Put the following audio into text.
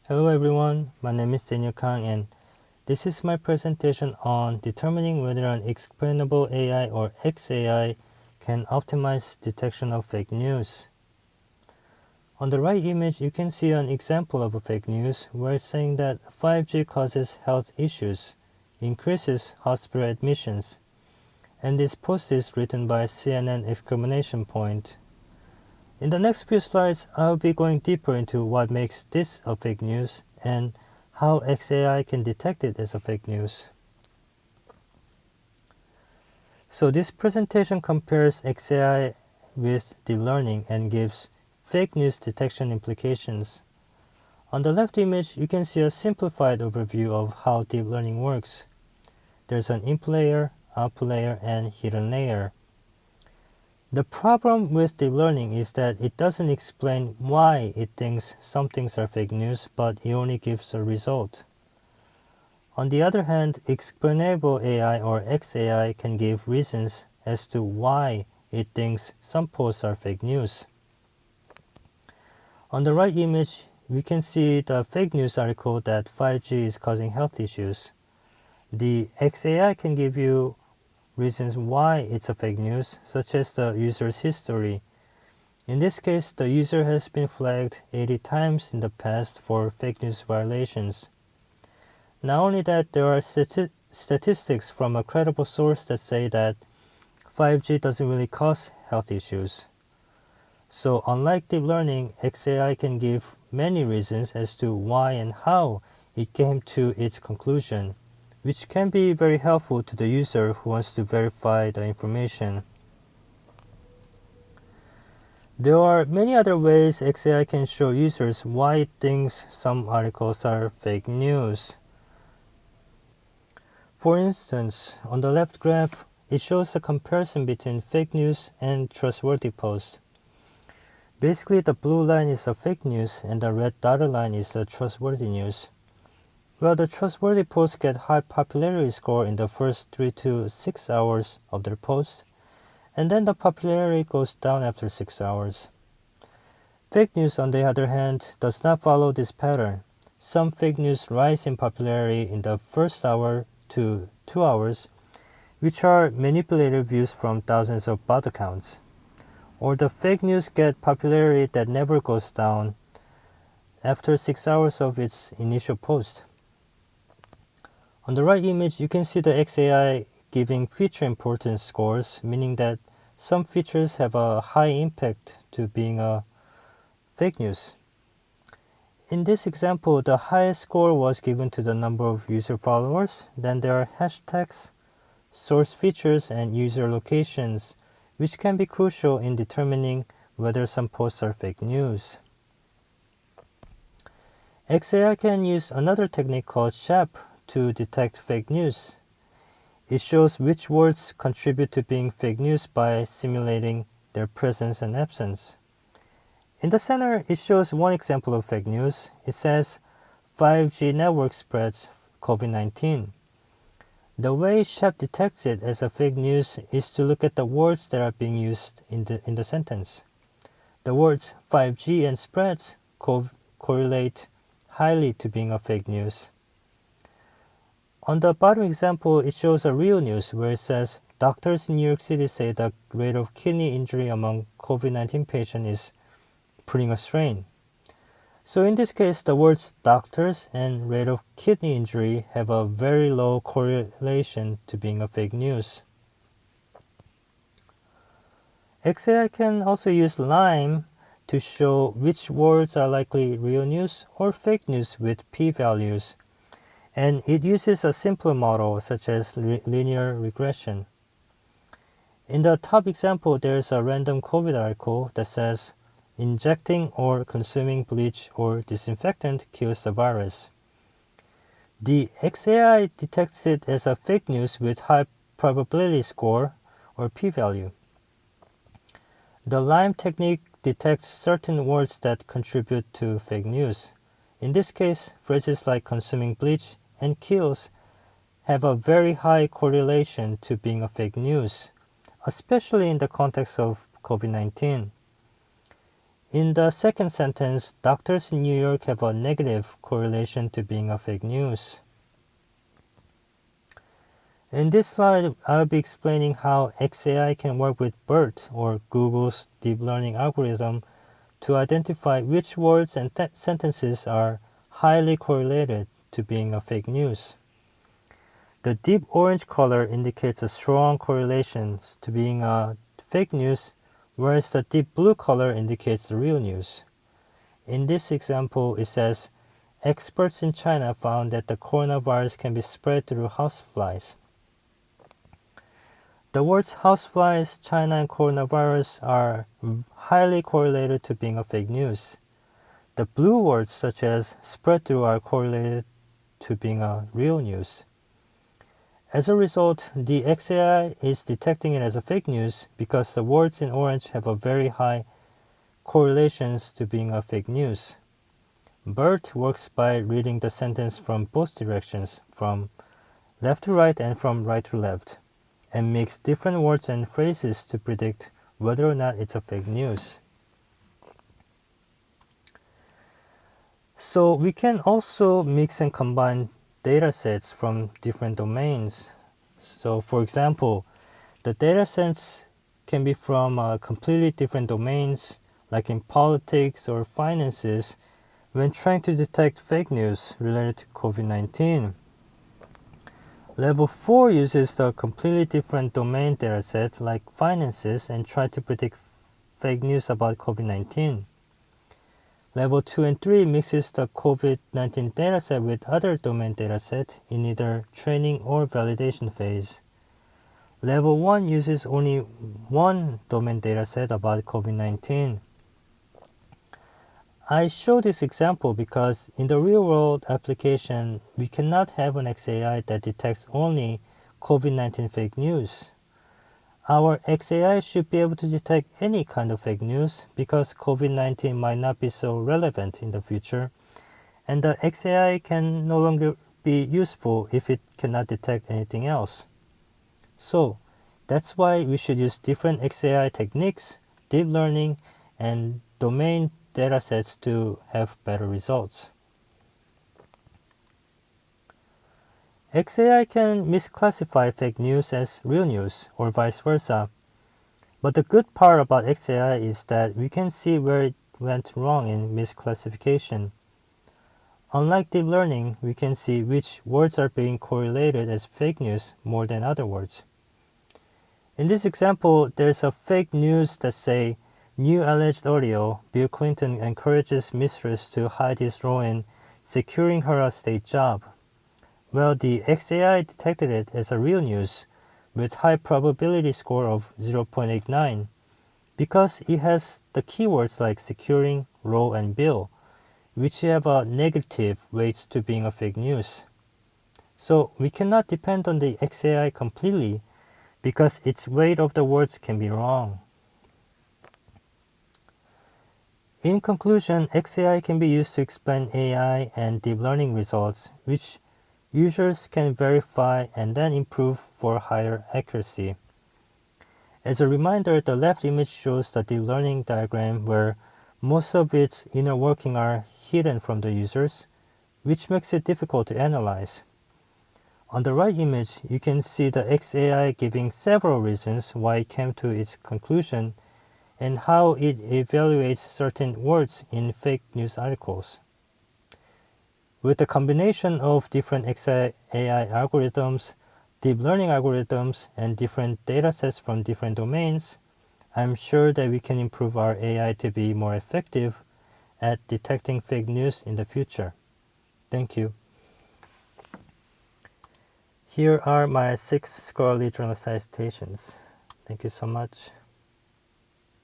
Hello everyone, my name is Daniel Kang and this is my presentation on determining whether an explainable AI or XAI can optimize detection of fake news. On the right image, you can see an example of a fake news where it's saying that 5G causes health issues, increases hospital admissions, and this post is written by CNN exclamation point. In the next few slides, I'll be going deeper into what makes this a fake news and how XAI can detect it as a fake news. So this presentation compares XAI with deep learning and gives fake news detection implications. On the left image, you can see a simplified overview of how deep learning works. There's an input layer, output layer, and hidden layer. The problem with deep learning is that it doesn't explain why it thinks some things are fake news, but it only gives a result. On the other hand, explainable AI or XAI can give reasons as to why it thinks some posts are fake news. On the right image, we can see the fake news article that 5G is causing health issues. The XAI can give you reasons why it's a fake news, such as the user's history. In this case, the user has been flagged 80 times in the past for fake news violations. Not only that, there are statistics from a credible source that say that 5G doesn't really cause health issues. So unlike deep learning, XAI can give many reasons as to why and how it came to its conclusion, which can be very helpful to the user who wants to verify the information. There are many other ways XAI can show users why it thinks some articles are fake news. For instance, on the left graph, it shows a comparison between fake news and trustworthy posts. Basically, the blue line is a fake news and the red dotted line is a trustworthy news. Well, the trustworthy posts get high popularity score in the first 3 to 6 hours of their post, and then the popularity goes down after 6 hours. Fake news, on the other hand, does not follow this pattern. Some fake news rise in popularity in the first hour to 2 hours, which are manipulated views from thousands of bot accounts. Or the fake news get popularity that never goes down after 6 hours of its initial post. On the right image, you can see the XAI giving feature importance scores, meaning that some features have a high impact to being a fake news. In this example, the highest score was given to the number of user followers. Then there are hashtags, source features, and user locations, which can be crucial in determining whether some posts are fake news. XAI can use another technique called SHAP to detect fake news. It shows which words contribute to being fake news by simulating their presence and absence. In the center, it shows one example of fake news. It says 5G network spreads COVID-19. The way SHAP detects it as a fake news is to look at the words that are being used in the sentence. The words 5G and spreads correlate highly to being a fake news. On the bottom example, it shows a real news where it says doctors in New York City say the rate of kidney injury among COVID-19 patients is putting a strain. So in this case, the words doctors and rate of kidney injury have a very low correlation to being a fake news. XAI can also use LIME to show which words are likely real news or fake news with p-values. And it uses a simpler model such as linear regression. In the top example, there's a random COVID article that says injecting or consuming bleach or disinfectant kills the virus. The XAI detects it as a fake news with high probability score or p-value. The LIME technique detects certain words that contribute to fake news. In this case, phrases like consuming bleach and kills have a very high correlation to being a fake news, especially in the context of COVID-19. In the second sentence, doctors in New York have a negative correlation to being a fake news. In this slide, I'll be explaining how XAI can work with BERT, or Google's deep learning algorithm, to identify which words and sentences are highly correlated to being a fake news. The deep orange color indicates a strong correlation to being a fake news, whereas the deep blue color indicates the real news. In this example, it says, experts in China found that the coronavirus can be spread through houseflies. The words houseflies, China, and coronavirus are highly correlated to being a fake news. The blue words such as spread through are correlated to being a real news. As a result, the XAI is detecting it as a fake news because the words in orange have a very high correlations to being a fake news. BERT works by reading the sentence from both directions, from left to right and from right to left, and makes different words and phrases to predict whether or not it's a fake news. So we can also mix and combine data sets from different domains. So for example, the data sets can be from completely different domains, like in politics or finances, when trying to detect fake news related to COVID-19. Level 4 uses the completely different domain dataset like finances and try to predict fake news about COVID-19. Level 2 and 3 mixes the COVID-19 dataset with other domain dataset in either training or validation phase. Level 1 uses only one domain dataset about COVID-19. I show this example because in the real-world application, we cannot have an XAI that detects only COVID-19 fake news. Our XAI should be able to detect any kind of fake news because COVID-19 might not be so relevant in the future, and the XAI can no longer be useful if it cannot detect anything else. So, that's why we should use different XAI techniques, deep learning, and domain datasets to have better results. XAI can misclassify fake news as real news or vice versa. But the good part about XAI is that we can see where it went wrong in misclassification. Unlike deep learning, we can see which words are being correlated as fake news more than other words. In this example, there's a fake news that say, new alleged audio, Bill Clinton encourages mistress to hide his role in securing her a state job. Well, the XAI detected it as a real news with high probability score of 0.89 because it has the keywords like securing, role, and bill, which have a negative weights to being a fake news. So we cannot depend on the XAI completely because its weight of the words can be wrong. In conclusion, XAI can be used to explain AI and deep learning results, which users can verify and then improve for higher accuracy. As a reminder, the left image shows the deep learning diagram where most of its inner working are hidden from the users, which makes it difficult to analyze. On the right image, you can see the XAI giving several reasons why it came to its conclusion and how it evaluates certain words in fake news articles. With the combination of different XAI algorithms, deep learning algorithms, and different datasets from different domains, I'm sure that we can improve our AI to be more effective at detecting fake news in the future. Thank you. Here are my 6 scholarly journal citations. Thank you so much.